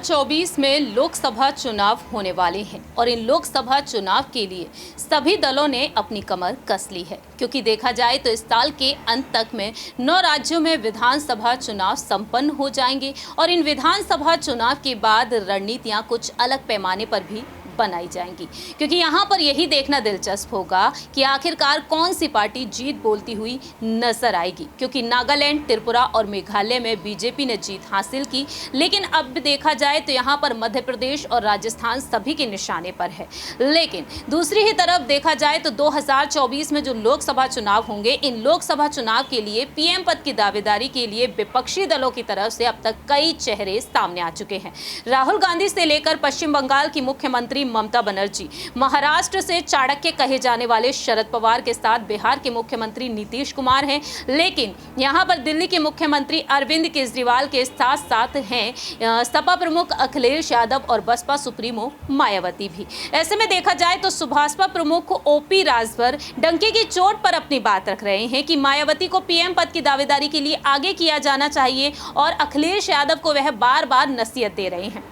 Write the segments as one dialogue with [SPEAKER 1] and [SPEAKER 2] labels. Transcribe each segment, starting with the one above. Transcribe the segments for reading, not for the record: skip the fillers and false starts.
[SPEAKER 1] 2024 में लोकसभा चुनाव होने वाले हैं और इन लोकसभा चुनाव के लिए सभी दलों ने अपनी कमर कस ली है, क्योंकि देखा जाए तो इस साल के अंत तक में 9 राज्यों में विधानसभा चुनाव संपन्न हो जाएंगे और इन विधानसभा चुनाव के बाद रणनीतियां कुछ अलग पैमाने पर भी बनाई जाएंगी, क्योंकि यहाँ पर यही देखना दिलचस्प होगा कि आखिरकार कौन सी पार्टी जीत बोलती हुई नजर आएगी। क्योंकि नागालैंड, त्रिपुरा और मेघालय में बीजेपी ने जीत हासिल की, लेकिन अब देखा जाए तो यहाँ पर मध्य प्रदेश और राजस्थान सभी के निशाने पर है। लेकिन दूसरी ही तरफ देखा जाए तो 2024 में जो लोकसभा चुनाव होंगे, इन लोकसभा चुनाव के लिए पीएम पद की दावेदारी के लिए विपक्षी दलों की तरफ से अब तक कई चेहरे सामने आ चुके हैं। राहुल गांधी से लेकर पश्चिम बंगाल की मुख्यमंत्री ममता बनर्जी, महाराष्ट्र से चाणक्य कहे जाने वाले शरद पवार के साथ बिहार के मुख्यमंत्री नीतीश कुमार हैं, लेकिन यहां पर दिल्ली के मुख्यमंत्री अरविंद केजरीवाल के साथ साथ हैं सपा प्रमुख अखिलेश यादव और बसपा सुप्रीमो मायावती भी। ऐसे में देखा जाए तो सुभाषपा प्रमुख ओपी राजभर डंके की चोट पर अपनी बात रख रहे हैं कि मायावती को पीएम पद की दावेदारी के लिए आगे किया जाना चाहिए और अखिलेश यादव को वह बार बार नसीहत दे रहे हैं।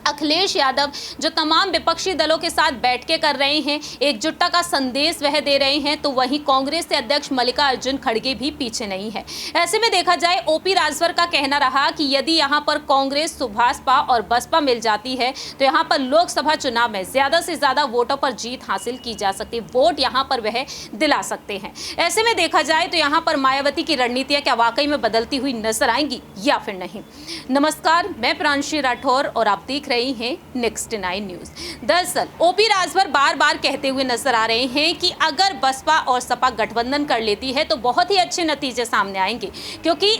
[SPEAKER 1] अखिलेश यादव जो तमाम विपक्षी दलों के साथ बैठकें कर रहे हैं, एकजुटता का संदेश वह दे रहे हैं, तो वहीं कांग्रेस से अध्यक्ष मल्लिकार्जुन खड़गे भी पीछे नहीं है। ऐसे में देखा जाए ओपी राजभर का कहना रहा कि यदि यहां पर कांग्रेस, सुभाषपा और बसपा मिल जाती है तो यहां पर लोकसभा चुनाव में ज्यादा से ज्यादा वोटों पर जीत हासिल की जा सकती है, वोट यहां पर वह दिला सकते हैं। ऐसे में देखा जाए तो यहां पर मायावती की रणनीतियां क्या वाकई में बदलती हुई नजर आएंगी या फिर नहीं। नमस्कार, मैं प्रांशी राठौर और आप देख रही हैं नेक्स्ट 9 न्यूज। दरअसल ओपी राजभर बार बार कहते हुए नजर आ रहे हैं कि अगर बसपा और सपा गठबंधन कर लेती है तो बहुत ही अच्छे नतीजे सामने आएंगे, क्योंकि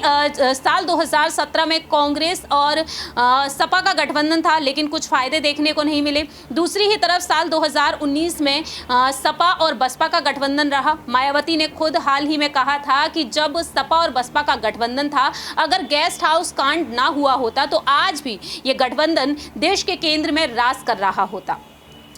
[SPEAKER 1] साल 2017 में कांग्रेस और सपा का गठबंधन था, लेकिन कुछ फायदे देखने को नहीं मिले। दूसरी ही तरफ साल 2019 में सपा और बसपा का गठबंधन रहा। मायावती ने खुद हाल ही में कहा था कि जब सपा और बसपा का गठबंधन था, अगर गेस्ट हाउस कांड ना हुआ होता तो आज भी ये गठबंधन देश के केंद्र में राज कर रहा होता।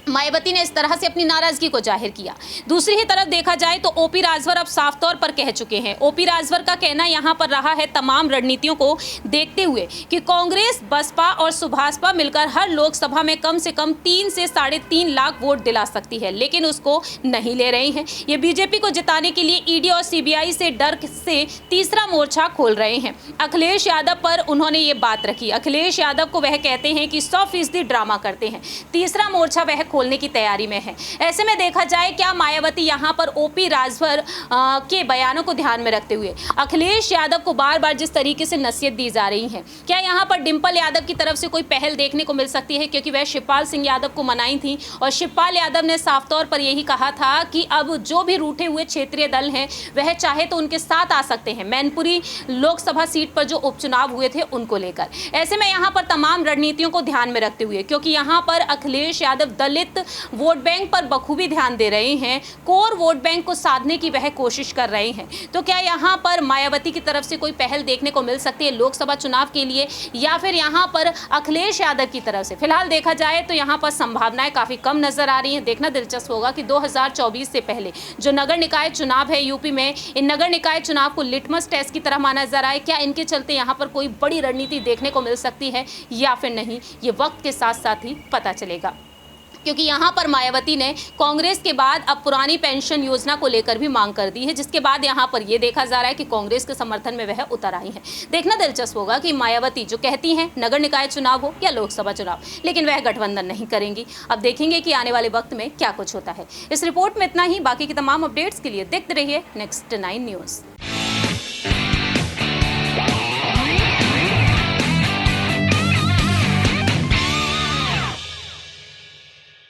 [SPEAKER 1] मायावती ने इस तरह से अपनी नाराजगी को जाहिर किया। दूसरी ही तरफ देखा जाए तो ओपी राजभर अब साफ तौर पर कह चुके हैं। ओपी राजभर का कहना यहां पर रहा है तमाम रणनीतियों को देखते हुए कि कांग्रेस, बसपा और सुभाषपा मिलकर हर लोकसभा में कम से कम 3 से 3.5 लाख वोट दिला सकती है, लेकिन उसको नहीं ले रहे हैं। ये बीजेपी को जिताने के लिए ईडी और सीबीआई से डर से तीसरा मोर्चा खोल रहे हैं। अखिलेश यादव पर उन्होंने ये बात रखी। अखिलेश यादव को वह कहते हैं कि 100% ड्रामा करते हैं। तीसरा मोर्चा वह खोलने की तैयारी में है। ऐसे में देखा जाए क्या मायावती यहां पर ओपी राजभर के बयानों को ध्यान में रखते हुए अखिलेश यादव को बार बार जिस तरीके से नसीहत दी जा रही है, क्या यहां पर डिंपल यादव की तरफ से कोई पहल देखने को मिल सकती है, क्योंकि वह शिवपाल सिंह यादव को मनाई थी और शिवपाल यादव ने साफ तौर पर यही कहा था कि अब जो भी रूठे हुए क्षेत्रीय दल हैं वह चाहे तो उनके साथ आ सकते हैं मैनपुरी लोकसभा सीट पर जो उपचुनाव हुए थे उनको लेकर। ऐसे में यहां पर तमाम रणनीतियों को ध्यान में रखते हुए, क्योंकि यहां पर अखिलेश यादव दलित वोट बैंक पर बखूबी ध्यान दे रहे हैं, कोर वोट बैंक को साधने की वह कोशिश कर रहे हैं, तो क्या यहां पर मायावती की तरफ से कोई पहल देखने को मिल सकती है लोकसभा चुनाव के लिए, या फिर यहां पर अखिलेश यादव की तरफ से? फिलहाल देखा जाए तो यहां पर संभावनाएं काफी कम नजर आ रही हैं। देखना दिलचस्प होगा कि 2024 से पहले जो नगर निकाय चुनाव है यूपी में, इन नगर निकाय चुनाव को लिटमस टेस्ट की तरह माना जा रहा है। क्या इनके चलते यहां पर कोई बड़ी रणनीति देखने को मिल सकती है या फिर नहीं, ये वक्त के साथ साथ ही पता चलेगा। क्योंकि यहां पर मायावती ने कांग्रेस के बाद अब पुरानी पेंशन योजना को लेकर भी मांग कर दी है, जिसके बाद यहां पर यह देखा जा रहा है कि कांग्रेस के समर्थन में वह उतर आई है। देखना दिलचस्प होगा कि मायावती जो कहती हैं नगर निकाय चुनाव हो या लोकसभा चुनाव, लेकिन वह गठबंधन नहीं करेंगी। अब देखेंगे कि आने वाले वक्त में क्या कुछ होता है। इस रिपोर्ट में इतना ही। बाकी की तमाम अपडेट्स के लिए देखते रहिए नेक्स्ट 9 न्यूज।